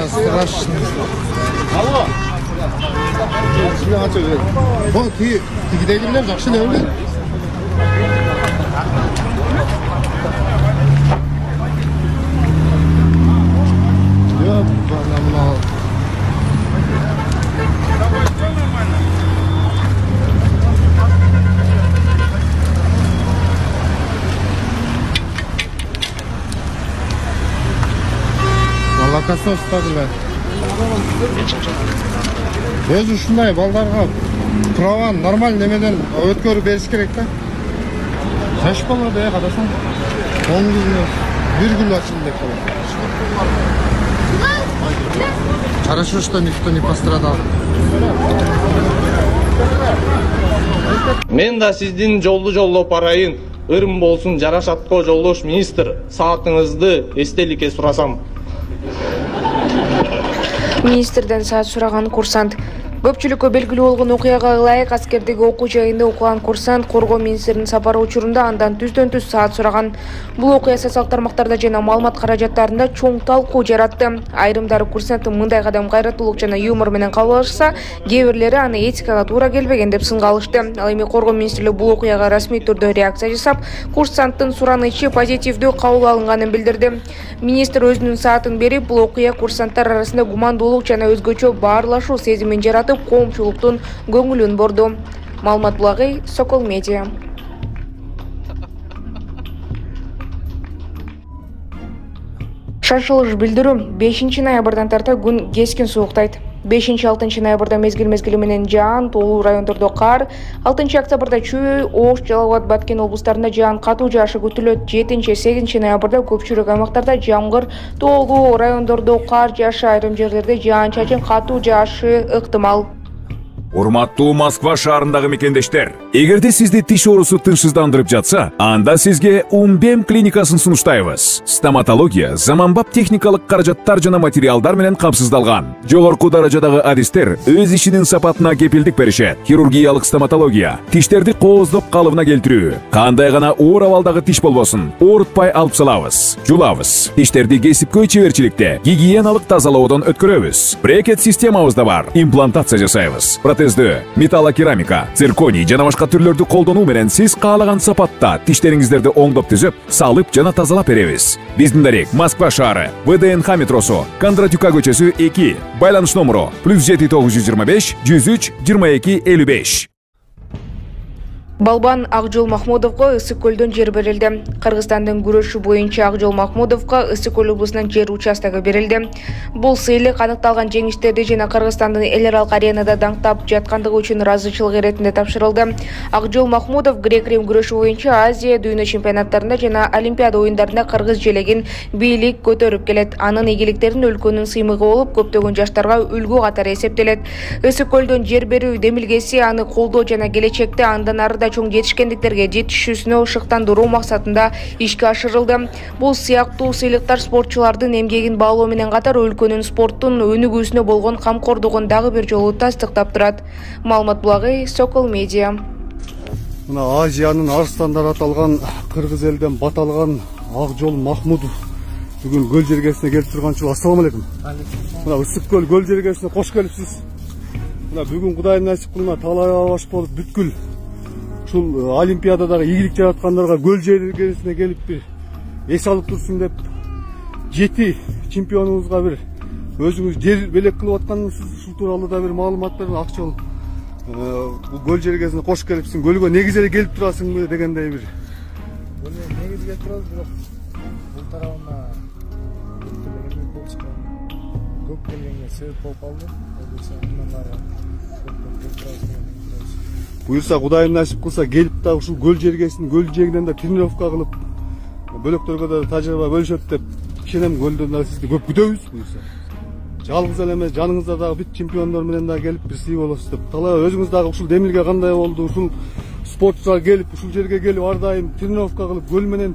страшно. Алло. Бо тигидегилер жакшы эле белет. Лакасын ұстадылар. Өзі ушундай балдарға праван нормаль немеден өткөрүп бериш керек да. Жаш балада кадасаң 10 күнү 1 күн ачылды деп коет. Хорошо, что никто не пострадал. Мен да сиздин жолду барайын. Ырым болсун Жарашатко жолдош министр, саатыңызды эстеликке сурасам. Министрден саат сураган курсант. Көпчүлүккө белгилүү болгон окуяга ылайык аскердеги окуу жайында окуган курсант коргоо министринин сапары учурунда андан түздөн-түз саат сураган. Бул окуя социалдык тармактарда жана маалымат каражаттарында чоң талкуу жаратты. Айрымдары курсанттын мындай кадам кайраттуулук жана юмор менен кабыл алышса, кээ бирлери аны этикага туура келбеген деп сынга алышты. Ал эми коргоо министрлиги бул окуяга расмий түрдө реакция жасап, курсанттын суранычы позитивдүү кабыл алынганын билдирди. Министр өзүнүн саатын берип, бул окуя курсанттар арасында гумандуулук жана өзгөчө баарлашуу сезимин жаратып, коомчулуктун көңүлүн борду. Маалымат булагы Сокол Медиа. Шашылыш билдирүү 5 ноябрдан тарта күн кескин сууктайт. 5-6 ноябрда мезгил менен жаан, тоолуу райондордо кар, 6 октябрда Чүй, Ош, Жалал Абад, Баткен облустарында жаан катуу жаашы күтүлөт. 7-8 ноябрда көпчүлүк аймактарда жамгыр, тоолуу райондордо кар жаашы, айрым жерлерде жаан-чачын катуу жаашы ыктымал. Урматтуу Москва шаарындагы мекендештер, эгерде сизди тиш оорусу тынчсыздандырып жатса, анда сизге Умбем клиникасын сунуштайбыз. Стоматология заманбап техникалык каражаттар жана материалдар менен камсыздалган. Жогорку даражадагы адистер өз ишинин сапатына кепилдик беришет. Хирургиялык стоматология, тиштерди кооздоп калыбына келтирүү, кандай гана оор абалдагы тиш болбосун, оорутпай алып салабыз, жулабыз. Тиштерди кесипкөй чеберчиликте, гигиеналык тазалоодон өткөрөбүз. Брекет системабыз да бар, имплантация жасайбыз. Металлокерамика, цирконий жана башка түрлөрдү колдонуу менен сиз каалаган сапатта тиштериңиздерди оңдоп түзөп, салып жана тазалап беребиз. Биздин дарек Москва шаары, ВДНХ метросу, Кондратюка көчөсү 2, байланыш номеру +7 925 103 22 55. Балбан Акжол Махмудовго Ысык көлдөн жер берилди. Кыргызстандын күрөшү боюнча Акжол Махмудовго Ысык көл облусунун жер участогу берилди. Бул сыйлык аныкталган жеңиштерди жана Кыргызстандын эл аралык аренада даңктап жаткандыгы үчүн ыраазычылык иретинде тапшырылды. Акжол Махмудов грек-рим күрөшү боюнча Азия, дүйнө чемпионаттарында жана Олимпиада оюндарында кыргыз желегин бийлик көтөрүп келет. Анын ийгиликтерин өлкөнүн сыймыгы болуп, көптөгөн жаштарга үлгү катары эсептелет. Ысык көлдөн жер берүү демилгеси аны колдоо жана келечекте андан арыда чоң жетишкендиктерге жетишүүсүнө шыктандыруу максатында ишке ашырылды. Бул сыяктуу сыйлыктар спортчулардын эмгегин баалоо менен катар өлкөнүн спорттун өнүгүүсүнө болгон камкордугун дагы бир жолу тастыктап турат. Маалымат булагы Сокол Медиа. Мына Азиянын арстандары аталган кыргыз элден баталган Акжол Махмудов бүгүн көл жергесине келип турганчы. Ассаламу алейкум. Мына Ысык көл көл жергесине кош келипсиз. Мына бүгүн Кудайым насип кылма талай баш болуп бүткүл ушул Олимпиададагы ийгилик жараткандарга көл жергесине келип бир эс алып турсун деп 7 чемпионубузга бир өзүңүз жер белек кылып атканыңыз ушул тууралуу да бир маалымат берип Акжол бул көл жергесине кош келипсиң, көлгө негиз эле келип турасыңбы дегендей бир. Негиз келип турабыз, бирок бул тарабына көп келгенге себеп болуп калды. Буюрса Кудайым насип кылса келип да ушул көл жергесин көл жээгинен да тренировка кылып бөлөктөргө да тажрыйба бөлүшөт деп ишенем. Көлдөн да сизди көп күтөбүз. Буюрса жалгыз эле эмес, жаныңызда дагы бүт чемпиондор менен да келип бир сый болосуз деп. Талай өзүңүз дагы ушул демилге кандай болду? Ушул спортчулар келип ушул жерге келип ар дайым тренировка кылып көл менен